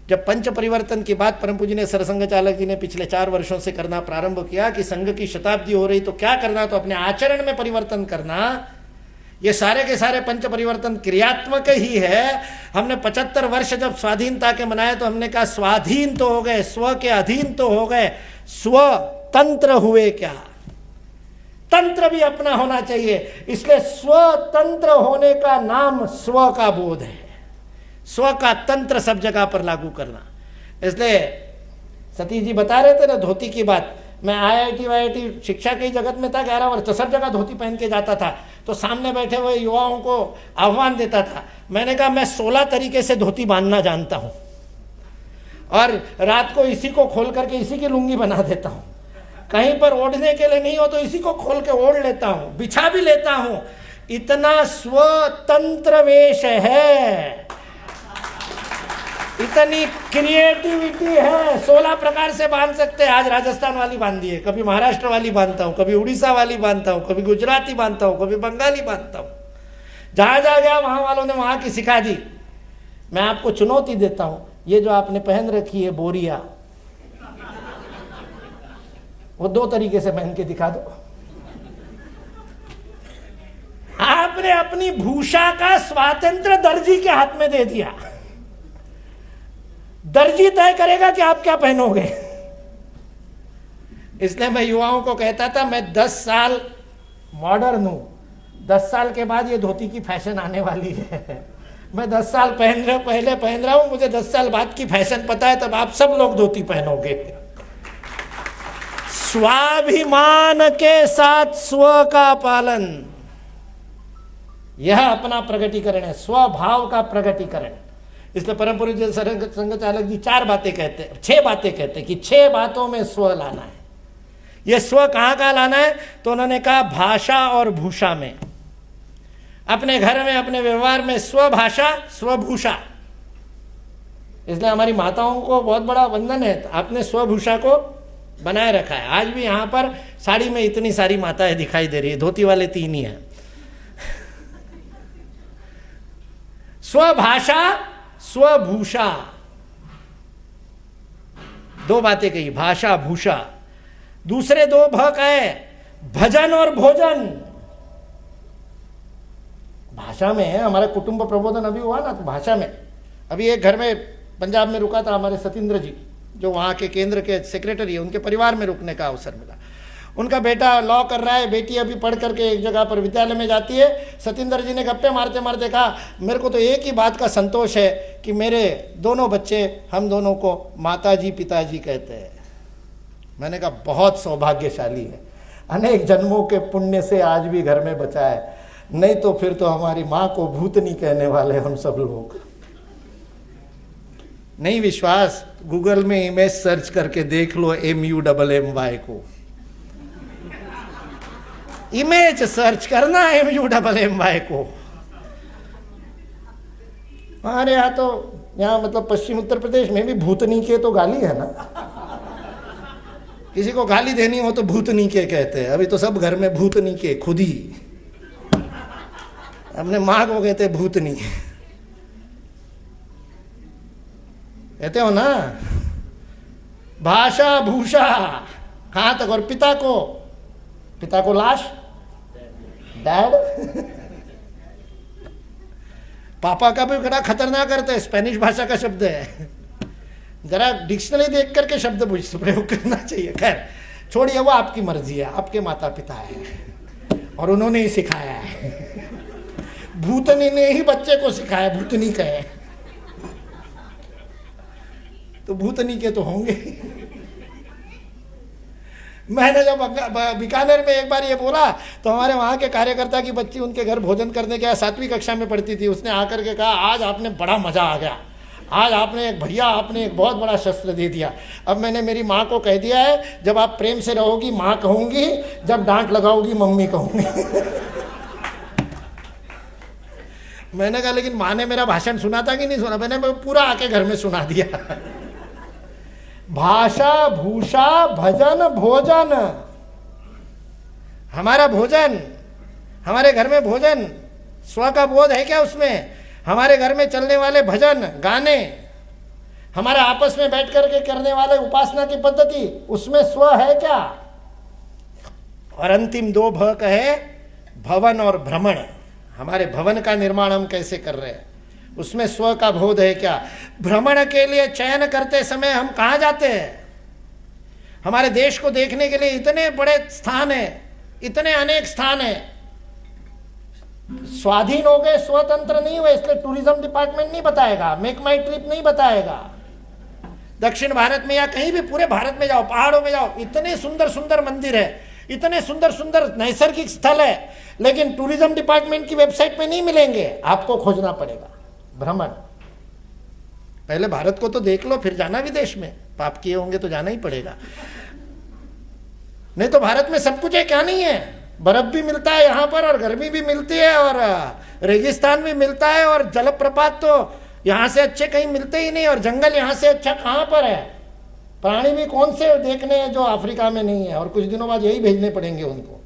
जब पंच परिवर्तन की बात परम पूज्य ने सरसंघ चालक जी ने पिछले 4 वर्षों से करना प्रारंभ किया कि संघ की शताब्दी हो रही तो क्या करना, तो अपने आचरण में परिवर्तन करना। ये सारे के सारे पंच परिवर्तन क्रियात्मक ही है। हमने 75 वर्ष जब स्वाधीनता के मनाए तो हमने कहा स्वाधीन तो हो गए, स्व के अधीन तो हो गए, स्वतंत्र हुए क्या? तंत्र भी अपना होना चाहिए। इसलिए स्वतंत्र होने का नाम स्व का बोध है, स्व का तंत्र सब जगह पर लागू करना। इसलिए सतीश जी बता रहे थे ना धोती की बात, मैं IIT वाईआईटी शिक्षा के जगत में था 11 वर्ष, तो सब जगह धोती पहन के जाता था, तो सामने बैठे हुए युवाओं को आह्वान देता था। मैंने कहा मैं 16 तरीके से धोती बांधना जानता हूँ और रात को इसी को खोल करके इसी की लुंगी बना देता हूँ। कहीं पर ओढ़ने के लिए नहीं हो तो इसी को खोल के ओढ़ लेता हूँ, बिछा भी लेता हूँ। इतना स्वतंत्र वेश है, इतनी क्रिएटिविटी है। 16 प्रकार से बांध सकते हैं। आज राजस्थान वाली बांधी है, कभी महाराष्ट्र वाली बांधता हूँ, कभी उड़ीसा वाली बांधता हूँ, कभी गुजराती बांधता हूँ, कभी बंगाली बांधता हूँ। जहाँ जहाँ गया वहाँ वालों ने वहाँ की सिखा दी। मैं आपको चुनौती देता हूँ, ये जो आपने पहन रखी है बोरिया, वो 2 तरीके से पहन के दिखा दो। आपने अपनी भूषा का स्वातंत्र दर्जी के हाथ में दे दिया। दर्जी तय करेगा कि आप क्या पहनोगे। इसलिए मैं युवाओं को कहता था मैं 10 साल मॉडर्न हूं, 10 साल के बाद ये धोती की फैशन आने वाली है। मैं 10 साल पहले पहन रहा हूं, मुझे 10 साल बाद की फैशन पता है, तब आप सब लोग धोती पहनोगे। स्वाभिमान के साथ स्व का पालन, यह अपना प्रगटीकरण है, स्वभाव का प्रगटीकरण। इसलिए परम पूज्य संघ चालक जी 4 बातें कहते हैं, 6 बातें कहते हैं कि 6 बातों में स्व लाना है। यह स्व कहाँ का लाना है, तो उन्होंने कहा भाषा और भूषा में। अपने घर में, अपने व्यवहार में स्वभाषा स्वभूषा। इसलिए हमारी माताओं को बहुत बड़ा वंदन है, आपने स्वभूषा को बनाए रखा है। आज भी यहाँ पर साड़ी में इतनी सारी माताएं दिखाई दे रही है, धोती वाले 3 ही हैं। स्वभाषा स्वभूषा, 2 बातें कही, भाषा भूषा। दूसरे 2 भ कहे, भजन और भोजन। भाषा में है, हमारा कुटुंब प्रबोधन अभी हुआ ना, तो भाषा में अभी एक घर में पंजाब में रुका था हमारे सतीन्द्र जी, जो वहाँ के केंद्र के सेक्रेटरी है, उनके परिवार में रुकने का अवसर मिला। उनका बेटा लॉ कर रहा है, बेटी अभी पढ़ करके एक जगह पर विद्यालय में जाती है। सतीन्द्र जी ने गप्पे मारते मारते कहा, मेरे को तो एक ही बात का संतोष है कि मेरे दोनों बच्चे हम दोनों को माताजी पिताजी कहते हैं। मैंने कहा बहुत सौभाग्यशाली है, अनेक जन्मों के पुण्य से आज भी घर में बचा है, नहीं तो फिर तो हमारी माँ को भूतनी कहने वाले हम सब लोग। नहीं विश्वास, गूगल में इमेज सर्च करके देख लो MUMMY को, इमेज सर्च करना MUMMY को। हमारे यहाँ तो, यहाँ मतलब पश्चिम उत्तर प्रदेश में भी भूतनी के तो गाली है ना, किसी को गाली देनी हो तो भूतनी के कहते हैं। अभी तो सब घर में भूतनी के, खुद ही अपने माँ को कहते भूतनी, कहते हो ना। भाषा भूषा कहाँ तक, और पिता को लाश, डैड। पापा का भी बड़ा खतरनाक अर्थ है, स्पेनिश भाषा का शब्द है, जरा डिक्शनरी देख करके शब्द प्रयोग करना चाहिए। खैर छोड़िए, वो आपकी मर्जी है, आपके माता पिता है और उन्होंने ही सिखाया है। भूतनी ने ही बच्चे को सिखाया, भूतनी कहे तो भूतनी के तो होंगे। मैंने जब बीकानेर में एक बार ये बोला तो हमारे वहाँ के कार्यकर्ता की बच्ची उनके घर भोजन करने गया, 7वीं कक्षा में पढ़ती थी। उसने आकर के कहा, आज आपने बड़ा मज़ा आ गया, आज आपने एक बहुत बड़ा शस्त्र दे दिया। अब मैंने मेरी माँ को कह दिया है, जब आप प्रेम से रहोगी माँ कहूँगी, जब डांट लगाओगी मम्मी कहूँगी। मैंने कहा लेकिन माँ ने मेरा भाषण सुना था कि नहीं सुना? मैंने पूरा आके घर में सुना दिया। भाषा भूषा भजन भोजन, हमारा भोजन, हमारे घर में भोजन, स्व का बोध है क्या उसमें? हमारे घर में चलने वाले भजन गाने, हमारे आपस में बैठ करके करने वाले उपासना की पद्धति, उसमें स्व है क्या? और अंतिम दो भ कहे, भवन और भ्रमण। हमारे भवन का निर्माण हम कैसे कर रहे हैं, उसमें स्व का बोध है क्या? भ्रमण के लिए चयन करते समय हम कहाँ जाते हैं? हमारे देश को देखने के लिए इतने बड़े स्थान हैं, इतने अनेक स्थान हैं। स्वाधीन हो गए, स्वतंत्र नहीं हुए, इसलिए टूरिज्म डिपार्टमेंट नहीं बताएगा, मेक माई ट्रिप नहीं बताएगा। दक्षिण भारत में या कहीं भी पूरे भारत में जाओ, पहाड़ों में जाओ, इतने सुंदर सुंदर मंदिर है, इतने सुंदर सुंदर नैसर्गिक स्थल है, लेकिन टूरिज्म डिपार्टमेंट की वेबसाइट पे नहीं मिलेंगे, आपको खोजना पड़ेगा। भ्रमण, पहले भारत को तो देख लो, फिर जाना विदेश में। पाप किए होंगे तो जाना ही पड़ेगा, नहीं तो भारत में सब कुछ है, क्या नहीं है? बर्फ भी मिलता है यहाँ पर, और गर्मी भी मिलती है, और रेगिस्तान भी मिलता है, और जलप्रपात तो यहाँ से अच्छे कहीं मिलते ही नहीं, और जंगल यहाँ से अच्छा कहाँ पर है? प्राणी भी कौन से देखने हैं जो अफ्रीका में नहीं है, और कुछ दिनों बाद यही भेजने पड़ेंगे उनको।